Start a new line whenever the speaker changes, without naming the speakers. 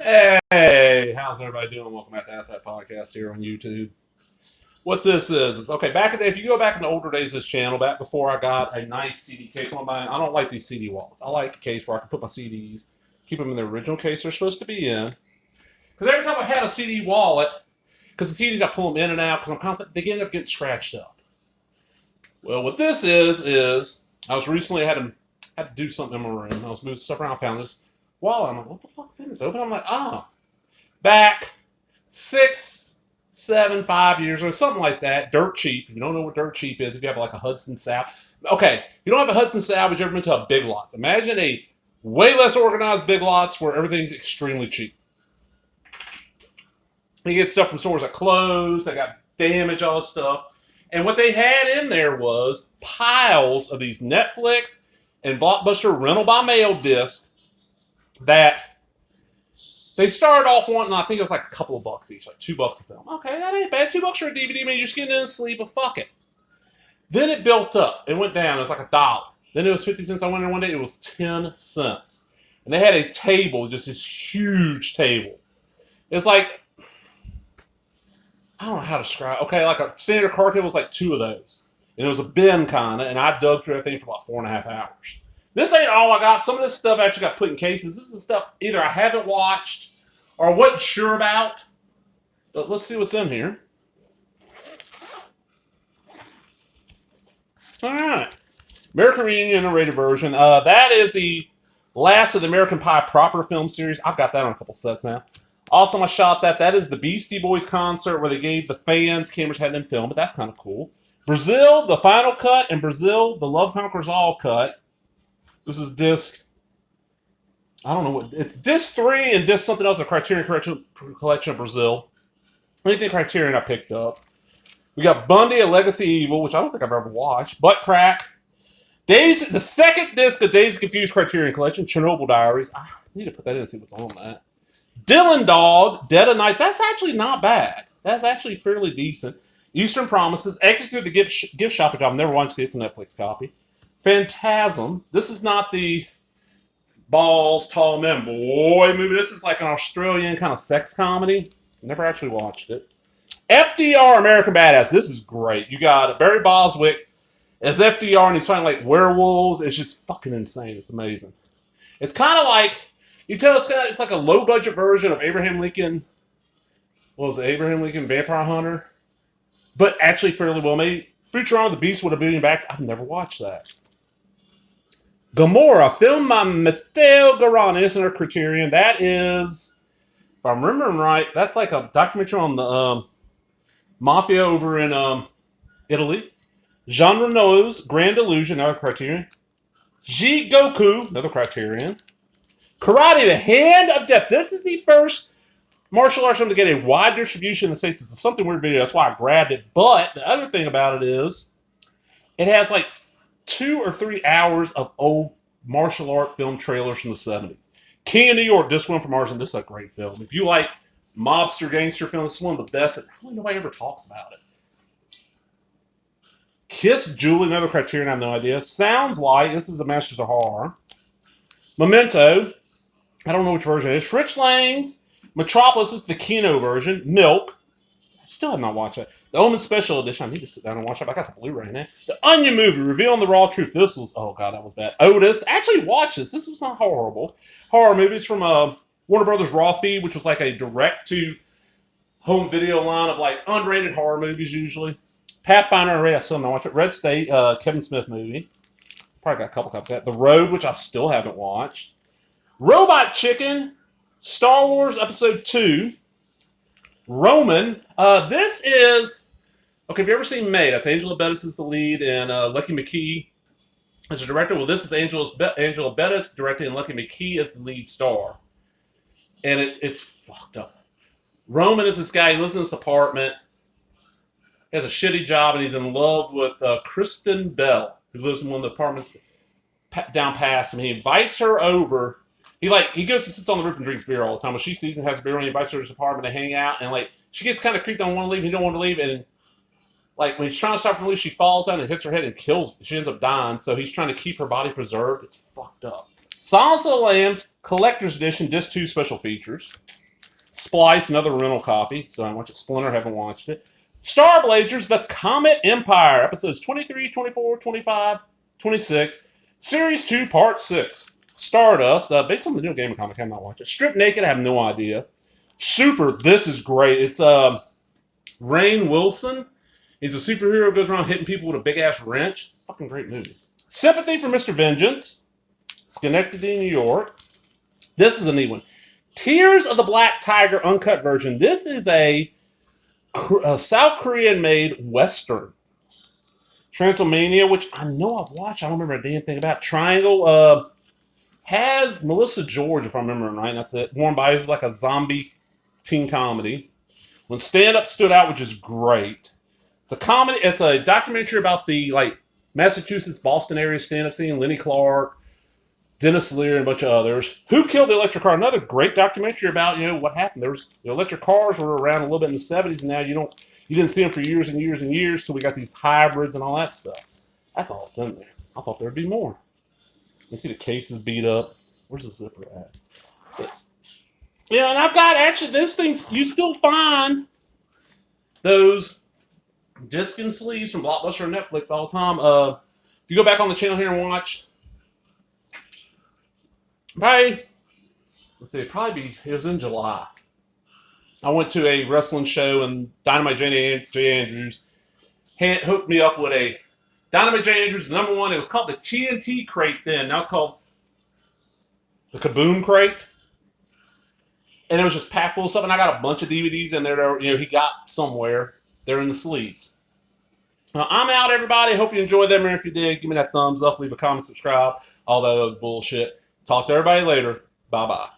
Hey, how's everybody doing? Welcome back to Ask That Podcast here on YouTube. What this is okay. Back in the day, if you go back in the older days of this channel, back before I got a nice CD case on mine, I don't like these CD wallets. I like a case where I can put my CDs, keep them in the original case they're supposed to be in. Because every time I had a CD wallet, because the CDs I pull them in and out, because I'm constantly they end up getting scratched up. Well, what this is I was recently had to do something in my room. I was moving stuff around, found this wallet. I'm like, what the fuck's in this? Open. I'm like, back 6, 7, 5 years or something like that. Dirt cheap. If you don't know what dirt cheap is, if you have like a Hudson Salvage. Okay, if you don't have a Hudson Salvage, you ever been to a Big Lots? Imagine a way less organized Big Lots where everything's extremely cheap. You get stuff from stores that closed, that got damaged, all this stuff. And what they had in there was piles of these Netflix and Blockbuster rental by mail discs that they started off wanting, I think it was like a couple of bucks each, like $2 a film. Okay, that ain't bad. $2 for a DVD, man, you're just getting in and sleep, but fuck it. Then it built up. It went down. It was like $1. Then it was 50 cents. I went in one day, it was 10 cents. And they had a table, just this huge table. It's like, I don't know how to describe. Okay, like a standard card table was like 2 of those. And it was a bin kind of, and I dug through everything for about 4.5 hours. This ain't all I got. Some of this stuff actually got put in cases. This is stuff either I haven't watched or wasn't sure about. But let's see what's in here. All right. American Reunion narrated version. That is the last of the American Pie proper film series. I've got that on a couple sets now. Also, I shot that. That is the Beastie Boys concert where they gave the fans cameras, had them film, but that's kind of cool. Brazil, the final cut, and Brazil, the Love Conquers All cut. This is disc, I don't know what, it's disc 3 and disc something else, the Criterion Collection of Brazil. Anything Criterion I picked up. We got Bundy, A Legacy Evil, which I don't think I've ever watched. Butt Crack. Days, the second disc of Days Confused Criterion Collection, Chernobyl Diaries. I need to put that in and see what's on that. Dylan Dog, Dead of Night. That's actually not bad. That's actually fairly decent. Eastern Promises. Executed the gift shop, which I've never watched. It's a Netflix copy. Phantasm. This is not the balls, tall men, boy movie. This is like an Australian kind of sex comedy. Never actually watched it. Fdr American Badass. This is great. You got Barry Boswick as FDR, and he's fighting like werewolves. It's just fucking insane. It's amazing. It's kind of like, you tell it's like a low budget version of Abraham Lincoln. What was it? Abraham Lincoln Vampire Hunter, but actually fairly well made. Futurama, The Beast with a Billion Backs. I've never watched that. Gomorrah, film by Matteo Garanis and her Criterion. That is, if I'm remembering right, that's like a documentary on the mafia over in Italy. Jean Reno's Grand Illusion, another Criterion. Ji Goku, another Criterion. Karate, The Hand of Death. This is the first martial arts film to get a wide distribution in the States. It's a something weird video, that's why I grabbed it. But the other thing about it is, it has like 2 or 3 hours of old martial art film trailers from the 70s. King of New York, this one from Arson. This is a great film. If you like mobster gangster films, this is one of the best. Really nobody ever talks about it. Kiss Julie, another Criterion, I have no idea. Sounds Like, this is the Masters of Horror. Memento, I don't know which version it is. Fritz Lang's Metropolis is the Kino version. Milk, I still have not watched it. The Omen Special Edition. I need to sit down and watch it. I got the Blu-ray now. The Onion Movie, Revealing the Raw Truth. This was, oh god, that was bad. Otis. I actually watched this. This was not horrible. Horror movies from Warner Brothers Raw Feed, which was like a direct-to-home video line of like unrated horror movies usually. Pathfinder, I still haven't watched it. Red State, Kevin Smith movie. Probably got a couple copies of that. The Road, which I still haven't watched. Robot Chicken, Star Wars Episode 2. Roman. This is, okay, have you ever seen May? That's Angela Bettis is the lead, and Lucky McKee is the director. Well, this is Angela Bettis directing, and Lucky McKee is the lead star. And it's fucked up. Roman is this guy, he lives in this apartment, he has a shitty job, and he's in love with Kristen Bell, who lives in one of the apartments down past him. He invites her over. He goes and sits on the roof and drinks beer all the time. When she sees him has beer, and he invites her to his apartment to hang out, and like she gets kind of creeped on, want to leave, and he don't want to leave, and like when he's trying to stop from leaving, she falls down and hits her head and kills. She ends up dying. So he's trying to keep her body preserved. It's fucked up. Silence of the Lambs Collector's Edition, Disc 2 special features. Splice, another rental copy. So I watch it. Splinter, haven't watched it. Star Blazers, The Comet Empire, episodes 23, 24, 25, 26. Series 2, Part 6. Stardust, based on the new gaming comic, I have not watched it. Strip Naked, I have no idea. Super, this is great. It's Rainn Wilson. He's a superhero who goes around hitting people with a big-ass wrench. Fucking great movie. Sympathy for Mr. Vengeance. Schenectady, New York. This is a neat one. Tears of the Black Tiger uncut version. This is a South Korean-made Western. Transylvania, which I know I've watched. I don't remember a damn thing about. Triangle has Melissa George, if I remember right. That's it. Warren Beatty is like a zombie teen comedy. When Stand Up stood out, which is great. It's a comedy. It's a documentary about the Massachusetts, Boston area stand-up scene. Lenny Clark, Dennis Leary, and a bunch of others. Who Killed the Electric Car? Another great documentary about what happened. There was electric cars were around a little bit in the 70s, and now you didn't see them for years and years and years till we got these hybrids and all that stuff. That's all that's in there. I thought there'd be more. You see the cases beat up. Where's the zipper at? Yeah, and I've got actually those things. You still find those disc and sleeves from Blockbuster and Netflix all the time. If you go back on the channel here and watch, it was in July. I went to a wrestling show and Dynamite J. Andrews hooked me up with a Dynamite J. Andrews, the number one. It was called the TNT crate then. Now it's called the Kaboom crate. And it was just packed full of stuff. And I got a bunch of DVDs in there. He got somewhere. They're in the sleeves. I'm out, everybody. Hope you enjoyed them. And if you did, give me that thumbs up, leave a comment, subscribe, all that other bullshit. Talk to everybody later. Bye-bye.